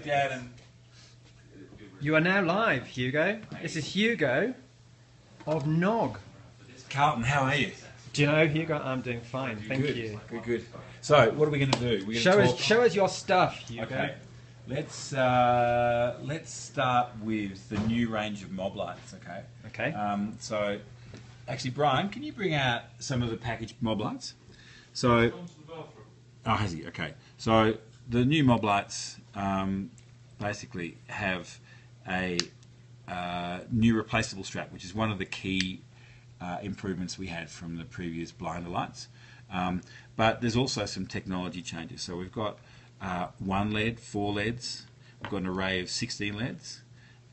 sit down and... You are now live, Hugo. This is Hugo of KNOG. Carlton, how are you? Do you know, Hugo? I'm doing fine, thank Good. you. Good. So, what are we going to do? We're going to Show us your stuff, Hugo. Okay. Let's start with the new range of mob lights. Okay. Okay. So, actually, Brian, can you bring out some of the packaged mob lights? So, oh, has he? Okay. So, the new mob lights basically have a new replaceable strap, which is one of the key improvements we had from the previous blinder lights. But there's also some technology changes. So we've got 1 LED, 4 LEDs, we've got an array of 16 LEDs,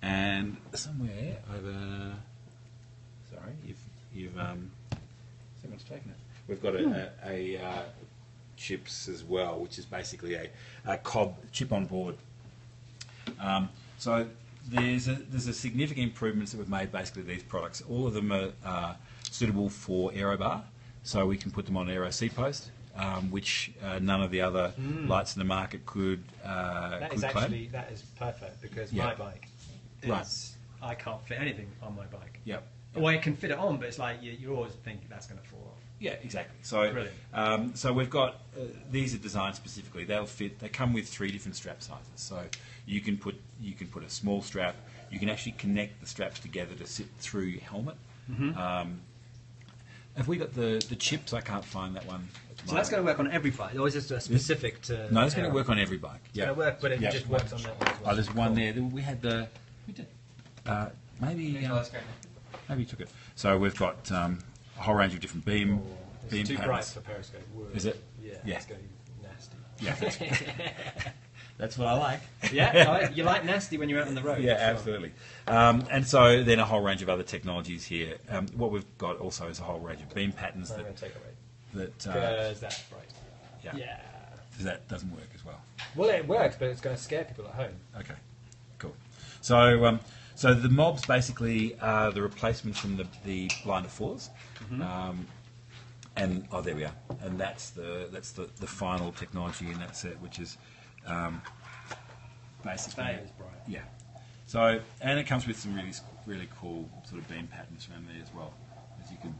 and somewhere over, sorry, you've someone's taken it. We've got a chips as well, which is basically a cob chip on board. So there's a significant improvements that we've made basically these products. All of them are suitable for aerobar, so we can put them on aero seat post, which none of the other lights in the market could That is perfect because my bike is, I can't fit anything on my bike. Yep. Well, I can fit it on, but it's like you always think that's going to fall off. Yeah, exactly. So, so we've got these are designed specifically. They'll fit. They come with 3 different strap sizes. So you can put a small strap. You can actually connect the straps together to sit through your helmet. Have we got the chips? I can't find that one. So that's going to work on every bike, or is this specific to? No, it's going to work on every bike. It's going to work, but it just works on that one as well. Oh, there's one there. We had the. We did. Maybe you took it. So we've got a whole range of different beam It's too patterns. bright for Periscope. Whoa. Is it? Yeah. It's going to be nasty. Yeah, that's what I like. Yeah, you like nasty when you're out on the road. Yeah, sure. absolutely. And so then a whole range of other technologies here. What we've got also is a whole range of beam patterns I'm going to take it away. that That's bright. yeah, because that doesn't work as well. Well, it works, but it's going to scare people at home. Okay, cool. So so the mobs basically are the replacements from the blinder 4s. And there we are. And that's the final technology in that set, which is basically That is bright. yeah. So and it comes with some really cool sort of beam patterns around there as well, as you can.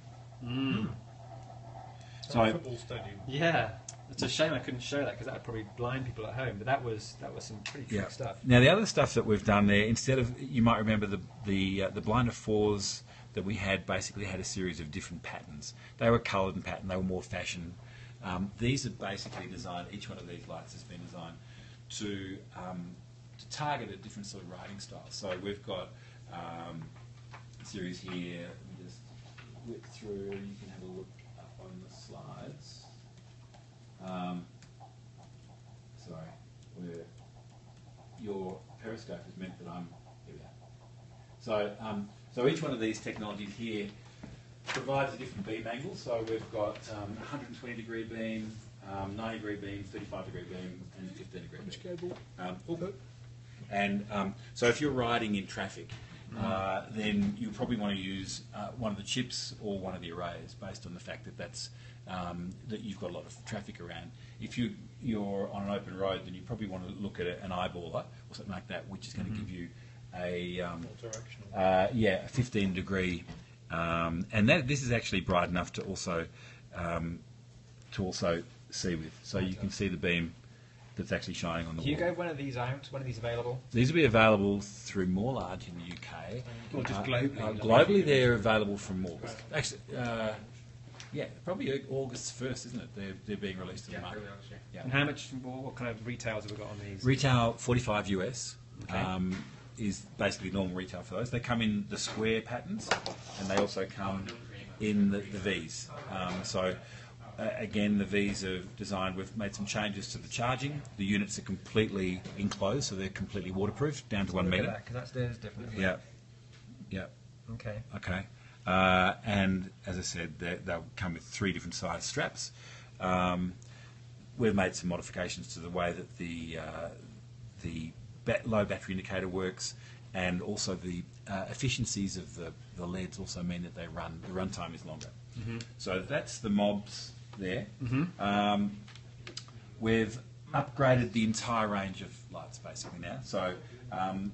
So Football stadium. Yeah, it's a shame I couldn't show that because that would probably blind people at home. But that was some pretty trick stuff. Now the other stuff that we've done there, instead of, you might remember the blinder 4s that we had basically had a series of different patterns. They were coloured and patterned. They were more fashion. These are basically designed. Each one of these lights has been designed to target a different sort of riding style. So we've got a series here. Let me just whip through. You can have a look up on the slides. Sorry, where your Periscope has meant that I'm here. We are. So each one of these technologies here provides a different beam angle. So we've got 120 degree beam, 90 degree beam, 35 degree beam, and 15 degree beam. And so if you're riding in traffic, then you probably want to use one of the chips or one of the arrays, based on the fact that that you've got a lot of traffic around. If you're on an open road, then you probably want to look at an eyeballer or something like that, which is going to give you a 15 degree, and this is actually bright enough to also see with. So you can see the beam that's actually shining on the wall. Hugo, when are these out? When are these available? These will be available through More Large in the UK. Or just globally? Globally, they're available from August. Actually, probably August 1st, isn't it? They're being released to the market. Yeah. And how much? What kind of retails have we got on these? Retail $45 US. Okay. Is basically normal retail for those. They come in the square patterns, and they also come in the Vs. Again, the Vs are designed. We've made some changes to the charging. The units are completely enclosed, so they're completely waterproof, down to 1 metre. Because that's different. Yeah. Yeah. Okay. Okay. And as I said, they'll come with 3 different size straps. We've made some modifications to the way that the low battery indicator works, and also the efficiencies of the LEDs also mean that the runtime is longer. So that's the mobs there. We've upgraded the entire range of lights basically now. So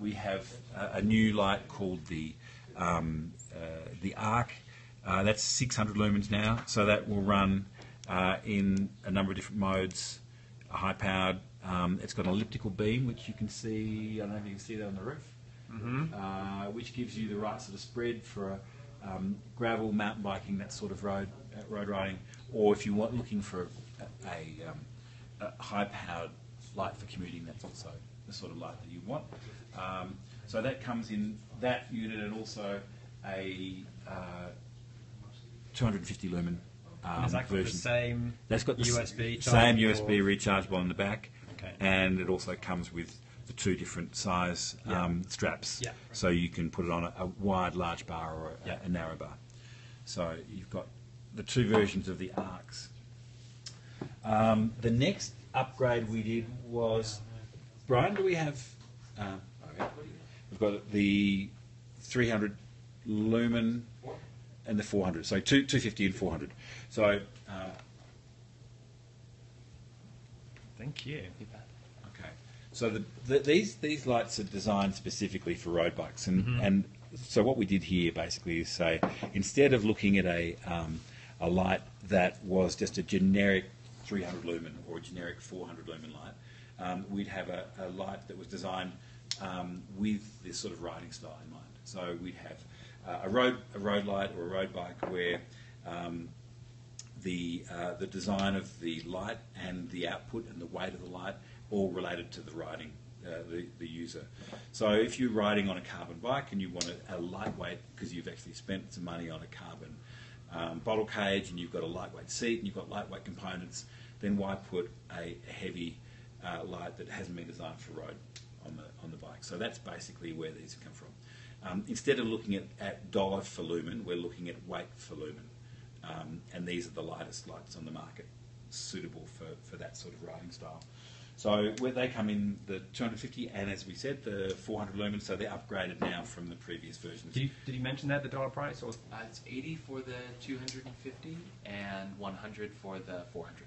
we have a new light called the Arc. That's 600 lumens now, so that will run in a number of different modes. High-powered. It's got an elliptical beam, which you can see. I don't know if you can see that on the roof, which gives you the right sort of spread for gravel, mountain biking, that sort of road riding, or if you want looking for a high-powered light for commuting, that's also the sort of light that you want. So that comes in that unit, and also a 250 lumen Has that got version. the same That's got the USB same USB rechargeable on the back, Okay. and it also comes with the two different size straps. Yeah. So you can put it on a wide, large bar or a narrow bar. So you've got the two versions of the Arcs. The next upgrade we did was, Brian, do we have? We've got the 300 lumen and the 400. So 250 and 400. So. Thank you. Okay. So these lights are designed specifically for road bikes, and so what we did here basically is say, instead of looking at a light that was just a generic 300 lumen or a generic 400 lumen light, we'd have a light that was designed with this sort of riding style in mind. So we'd have a road light or a road bike where the design of the light and the output and the weight of the light all related to the riding, the user. So if you're riding on a carbon bike and you want a lightweight, because you've actually spent some money on a carbon bottle cage and you've got a lightweight seat and you've got lightweight components, then why put a heavy light that hasn't been designed for road on the bike? So that's basically where these come from. Instead of looking at dollar for lumen, we're looking at weight for lumen. And these are the lightest lights on the market, suitable for that sort of riding style. So where they come in the 250 and, as we said, the 400 lumens, so they're upgraded now from the previous versions. Did you mention that, the dollar price? Or? It's 80 for the 250 and 100 for the 400.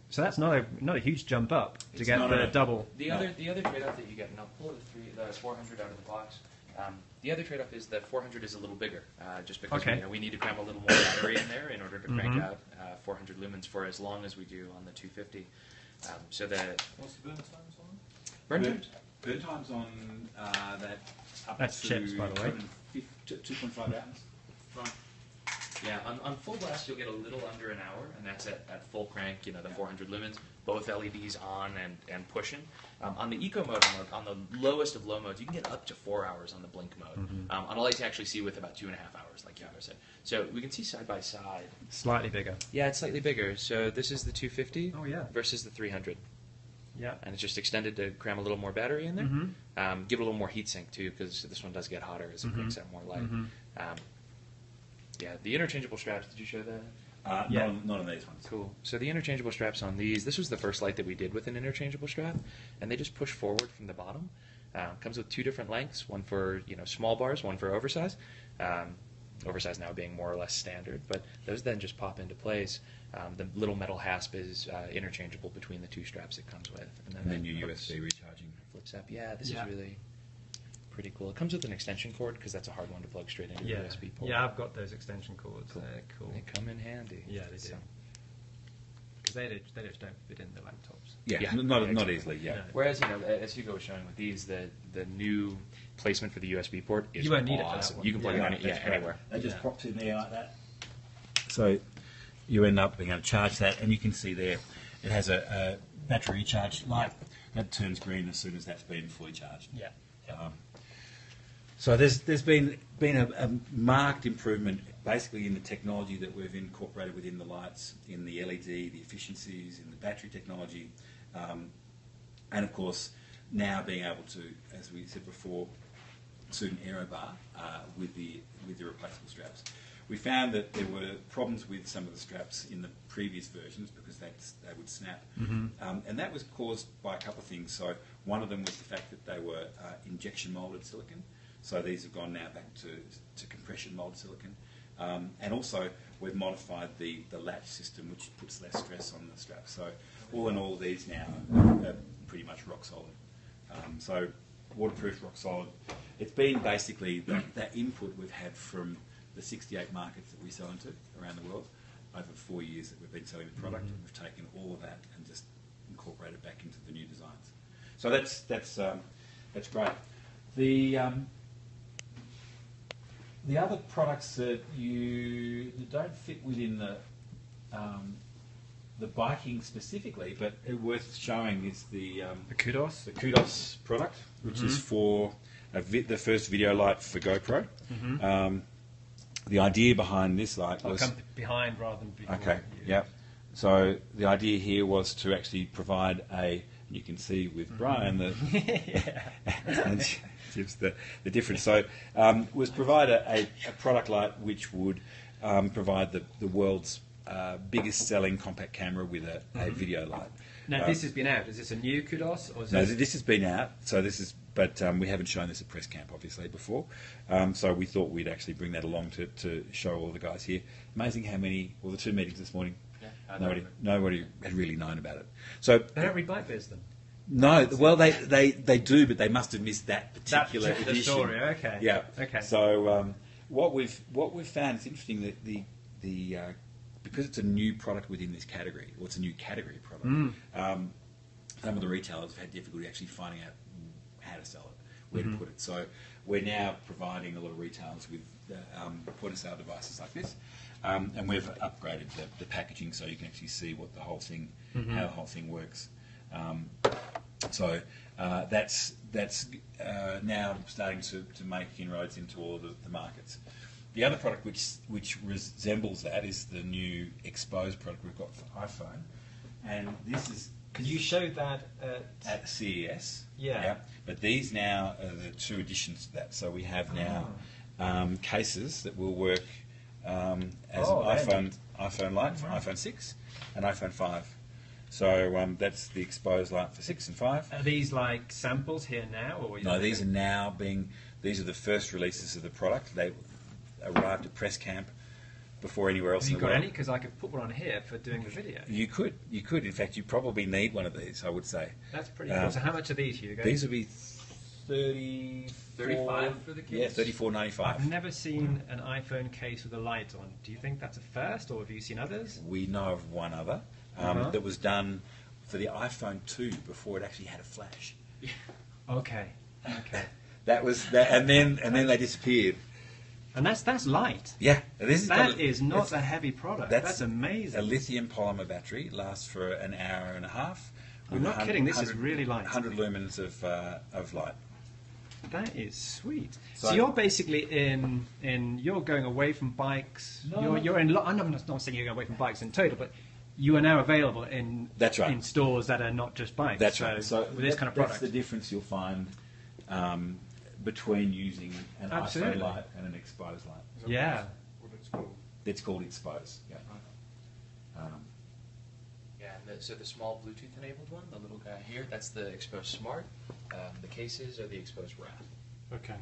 So that's not a huge jump up to get the double. The other trade-off that you get, and I'll pull the 400 out of the box. The other trade-off is that 400 is a little bigger, just because we need to cram a little more battery in there in order to crank out 400 lumens for as long as we do on the 250. So that what's the burn times on? Burn times on that up That's to chips, by the way. 2.5 hours. Right. Yeah, on full blast you'll get a little under an hour, and that's at full crank, the 400 lumens, both LEDs on and pushing. On the eco mode, on the lowest of low modes, you can get up to 4 hours on the blink mode. On a light to actually see with about 2.5 hours, like Yara said. So we can see side by side. Slightly bigger. Yeah, it's slightly bigger. So this is the 250 versus the 300. Yeah. And it's just extended to cram a little more battery in there. Give it a little more heat sink too, because this one does get hotter as it cranks out more light. Yeah, the interchangeable straps, did you show that? Not on these ones. Cool. So the interchangeable straps on these, this was the first light that we did with an interchangeable strap, and they just push forward from the bottom. Comes with two different lengths, one for small bars, one for oversize. Oversize now being more or less standard, but those then just pop into place. The little metal hasp is interchangeable between the two straps it comes with. And then your USB recharging. Flips up. Yeah, this is really pretty cool. It comes with an extension cord because that's a hard one to plug straight into the USB port. Yeah, I've got those extension cords. Cool. They're cool. They come in handy. Yeah, they do. Because they just don't fit in the laptops. Yeah. Not easily. Yeah. No. Whereas as Hugo was showing with these, the new placement for the USB port is you won't need awesome. it for that one. You can plug it in anywhere. It just pops in there like that. So you end up being able to charge that, and you can see there it has a battery recharge light that turns green as soon as that's been fully charged. Yeah. So there's been a marked improvement basically in the technology that we've incorporated within the lights, in the LED, the efficiencies, in the battery technology, and of course now being able to, as we said before, suit an aero bar with the replaceable straps. We found that there were problems with some of the straps in the previous versions because they would snap, and that was caused by a couple of things. So one of them was the fact that they were injection molded silicon. So these have gone now back to compression molded silicon, and also we've modified the latch system, which puts less stress on the straps. So all in all, these now are pretty much rock solid. So waterproof, rock solid. It's been basically that input we've had from the 68 markets that we sell into around the world over 4 years that we've been selling the product. We've taken all of that and just incorporated it back into the new designs. So that's great. The other products that don't fit within the biking specifically, but worth showing is the Kudos. The Kudos product, which is for the first video light for GoPro. The idea behind this light was... I'll come behind rather than before. Okay, yeah. So the idea here was to actually provide you can see with Brian and gives the difference. So was provide a product light which would provide the world's biggest selling compact camera with a video light. Now this has been out. Is this a new Kudos? Or this has been out. So but we haven't shown this at PressCamp obviously before. So we thought we'd actually bring that along to show all the guys here. Amazing how many. Well, the 2 meetings this morning. Yeah, nobody had really known about it. So they don't read Bike Biz then? No, well they do, but they must have missed that particular edition. Story, okay. Yeah. Okay. So what we've found is interesting that because it's a new product within this category, or it's a new category product. Some of the retailers have had difficulty actually finding out how to sell it, where to put it. So we're now providing a lot of retailers with point-of-sale devices like this. And we've upgraded the packaging so you can actually see what the whole thing, how the whole thing works. So that's now starting to make inroads into all of the markets. The other product which resembles that is the new exposed product we've got for iPhone, and this is. Could you show that at CES? Yeah. But these now are the 2 additions to that. So we have now cases that will work. As an iPhone light for iPhone 6 and iPhone 5. So that's the exposed light for 6 and 5. Are these like samples here now? Or no, these are the first releases of the product. They arrived at PressCamp before anywhere else in the world. Have you got any? Because I could put one on here for doing the video. You could. In fact, you probably need one of these, I would say. That's pretty cool. So how much are these, Hugo? These would be 35 for the case? Yeah, $34.95. I've never seen an iPhone case with a light on. Do you think that's a first, or have you seen others? We know of one other that was done for the iPhone 2 before it actually had a flash. Okay. That was that, and then they disappeared. And that's light. Yeah, that is not a heavy product. That's amazing. A lithium polymer battery lasts for an hour and a half. I'm not kidding. This is really light. 100 lumens of light. That is sweet. So you're basically you're going away from bikes. No, you're in. I'm not saying you're going away from bikes in total, but you are now available in. That's right. In stores that are not just bikes. That's right. So with this kind of product, that's the difference you'll find between using an iPhone light and an exposed light. Yeah. What it's called? It's called exposed. Yeah. So the small Bluetooth-enabled one, the little guy here, that's the Exposed Smart. The cases are the Exposed Wrap. Okay.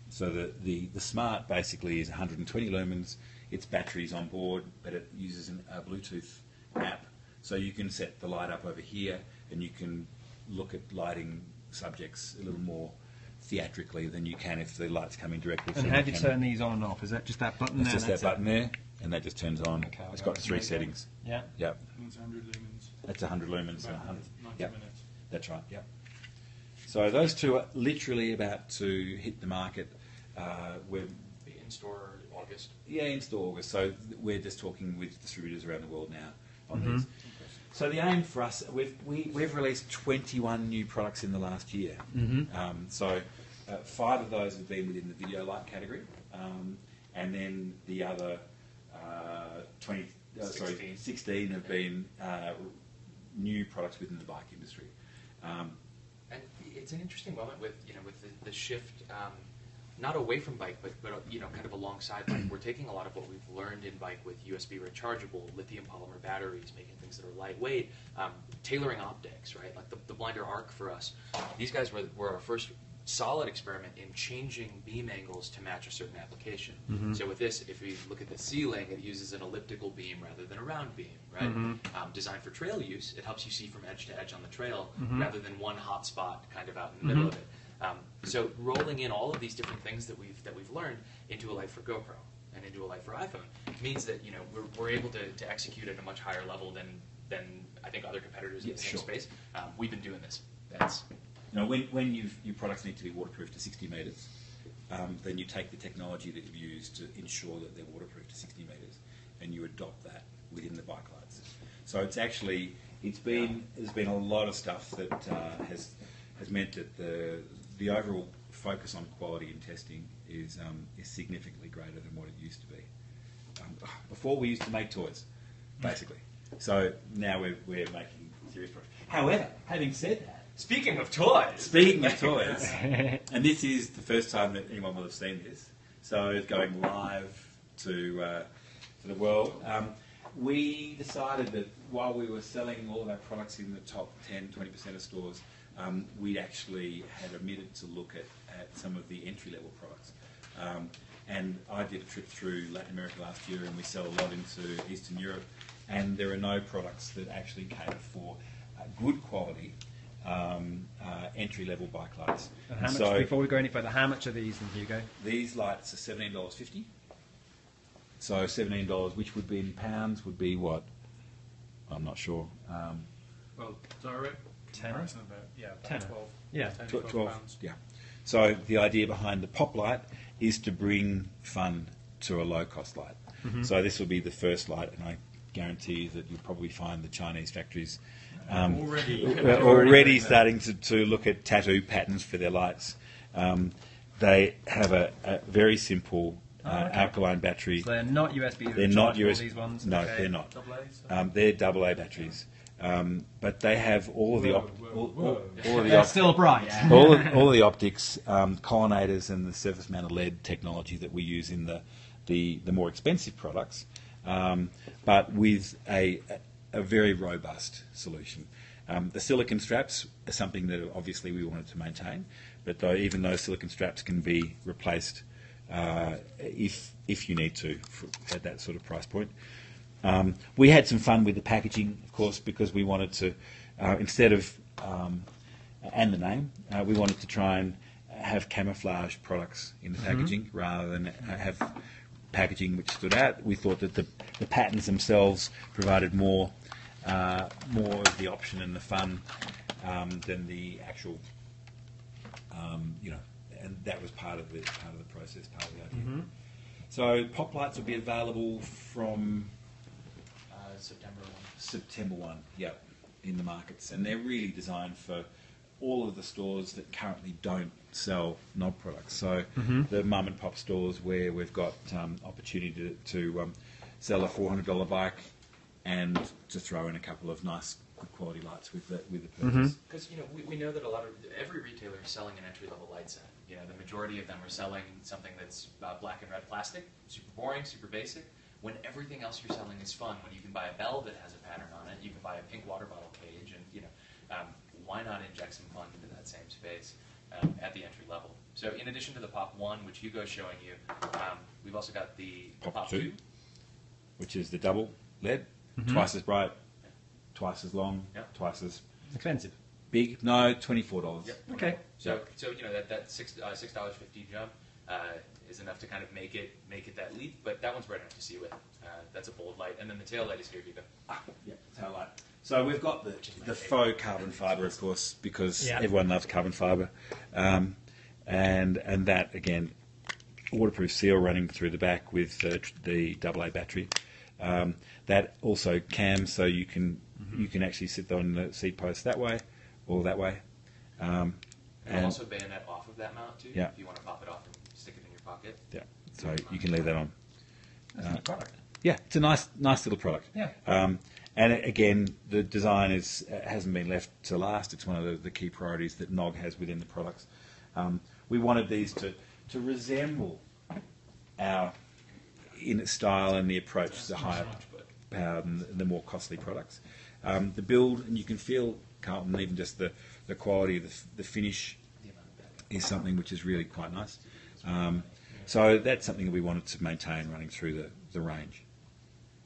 So the Smart basically is 120 lumens. Its battery's on board, but it uses a Bluetooth app. So you can set the light up over here, and you can look at lighting subjects a little more theatrically than you can if the light's coming directly from the camera. And how do you turn these on and off? Is that just that button there? It's just that button there, and that just turns on. Okay, it's got 3 settings. Yeah. Yep. And it's 100 lumens. That's 100 lumens. About 100. 90 Yep. minutes. That's right. Yep. So those 2 are literally about to hit the market. We're The in-store August. Yeah, in-store August. So we're just talking with distributors around the world now on these. So the aim for us, we've released 21 new products in the last year. So 5 of those have been within the video light category, and then the other 16 have been new products within the bike industry. And it's an interesting moment with the shift, not away from bike, but kind of alongside bike. We're taking a lot of what we've learned in bike with USB rechargeable, lithium polymer batteries, making things that are lightweight, tailoring optics, right? Like the blinder arc for us. These guys were our first solid experiment in changing beam angles to match a certain application. So with this, if we look at the ceiling, it uses an elliptical beam rather than a round beam, right? Designed for trail use, it helps you see from edge to edge on the trail rather than one hot spot kind of out in the middle of it. So rolling in all of these different things that we've learned into a light for GoPro and into a light for iPhone means that we're able to execute at a much higher level than I think other competitors in the same space. We've been doing this. When your products need to be waterproof to 60 metres, then you take the technology that you've used to ensure that they're waterproof to 60 metres, and you adopt that within the bike lights. So there's been a lot of stuff that has meant that the overall focus on quality and testing is significantly greater than what it used to be. Before we used to make toys, basically. So now we're making serious products. However, having said that, Speaking of toys, and this is the first time that anyone will have seen this, so it's going live to the world. We decided that while we were selling all of our products in the top 10, 20% of stores, we actually had omitted to look at some of the entry-level products. And I did a trip through Latin America last year, and we sell a lot into Eastern Europe, and there are no products that actually cater for good quality entry-level bike lights. And how much, before we go any further, how much are these then, Hugo? These lights are $17.50. So $17, which would be in pounds, would be what? I'm not sure. Well, is that right? 10? About 10. 12. Yeah. 10 to 12 pounds. Yeah. So the idea behind the pop light is to bring fun to a low-cost light. So this will be the first light, and I guarantee you that you'll probably find the Chinese factories already starting to look at tattoo patterns for their lights. They have a very simple alkaline battery. So they're not USB. They're not USB. These ones. No, okay. they're not. AA, so. They're AA batteries, but they have all of the all of They're the still bright. all of the optics, colonnators, and the surface mounted LED technology that we use in the more expensive products, but with a very robust solution. The silicon straps are something that obviously we wanted to maintain, but even those silicon straps can be replaced if you need to at that sort of price point. We had some fun with the packaging, of course, because we wanted to, instead of, and the name, we wanted to try and have camouflage products in the packaging rather than have packaging which stood out. We thought that the patterns themselves provided more of the option and the fun than the actual, and that was part of the process, part of the idea. So pop lights will be available from September 1, yep, in the markets, and they're really designed for all of the stores that currently don't sell KNOG products. So the mum and pop stores where we've got opportunity to sell a $400 bike and to throw in a couple of nice, good quality lights with the purchase. Because we know that every retailer is selling an entry-level light set. The majority of them are selling something that's black and red plastic, super boring, super basic. When everything else you're selling is fun, when you can buy a bell that has a pattern on it, you can buy a pink water bottle cage, and why not inject some fun into that same space at the entry level? So in addition to the Pop 1, which Hugo's showing you, we've also got the Pop 2, which is the double LED, twice as bright, twice as long, twice as expensive. Big. No, $24. Yep. Okay. So that $6.50 jump is enough to kind of make it that leap, but that one's bright enough to see with. That's a bold light, and then the tail light is here, Hugo. Tail light. So we've got the faux carbon fibre, of course, because everyone loves carbon fibre, and that again, waterproof seal running through the back with the AA battery. That also cams, so you can actually sit on the seat post that way or that way. And also bayonet off of that mount too. If you want to pop it off and stick it in your pocket. Yeah. So you can leave that on. That's a good product. Yeah, it's a nice little product. Yeah. And again, the design hasn't been left to last. It's one of the key priorities that KNOG has within the products. We wanted these to resemble our in style and the approach, the higher powered and the more costly products. The build, and you can feel, Carlton, even just the quality of the finish is something which is really quite nice. So that's something that we wanted to maintain running through the range.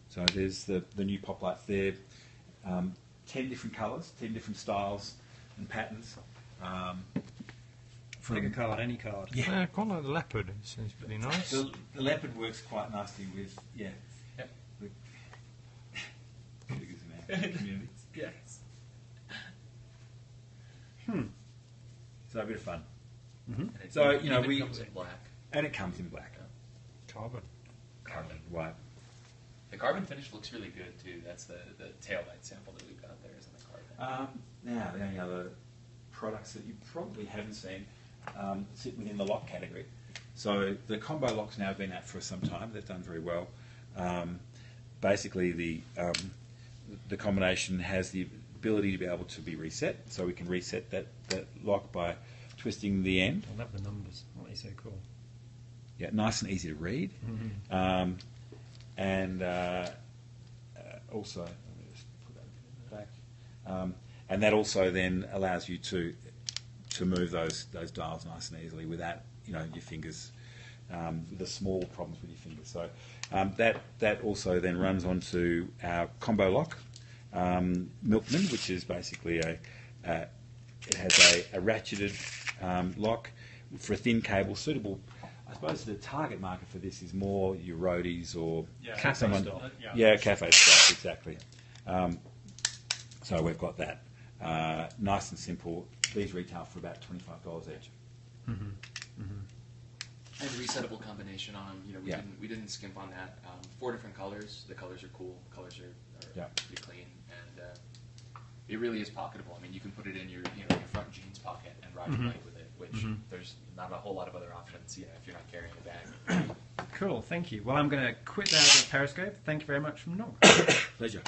So there's the new pop lights there, 10 different colours, 10 different styles and patterns. Pick a card, any card. Yeah. I quite like the leopard. It seems pretty nice. The leopard works quite nicely with, Yep. the figures in our community. Yes. So a bit of fun. And it So, even comes in black. And it comes in black. Carbon. Carbon, white. The carbon finish looks really good too. That's the tail light sample that we've got there, isn't the carbon? Now, the only other products that you probably haven't seen sit within the lock category. So the combo locks now have been out for some time. They've done very well. Basically, the combination has the ability to be able to be reset. So we can reset that lock by twisting the end. I love the numbers. What is so cool? Yeah, nice and easy to read. And also, let me just put that back. And that also then allows you to move those dials nice and easily without your fingers, the small problems with your fingers. So that also then runs onto our combo lock, Milkman, which is basically it has a ratcheted lock for a thin cable suitable. I suppose the target market for this is more your roadies or Cafe style. cafe style, exactly. So we've got that. Nice and simple. These retail for about $25 each. And resettable combination on them. We didn't skimp on that. 4 different colors. The colors are cool. The colors are pretty clean, and it really is pocketable. I mean, you can put it in your front jeans pocket and ride your bike with it, which there's not a whole lot of other options. If you're not carrying a bag. Cool, thank you. Well, I'm going to quit that with Periscope. Thank you very much from KNOG. Pleasure.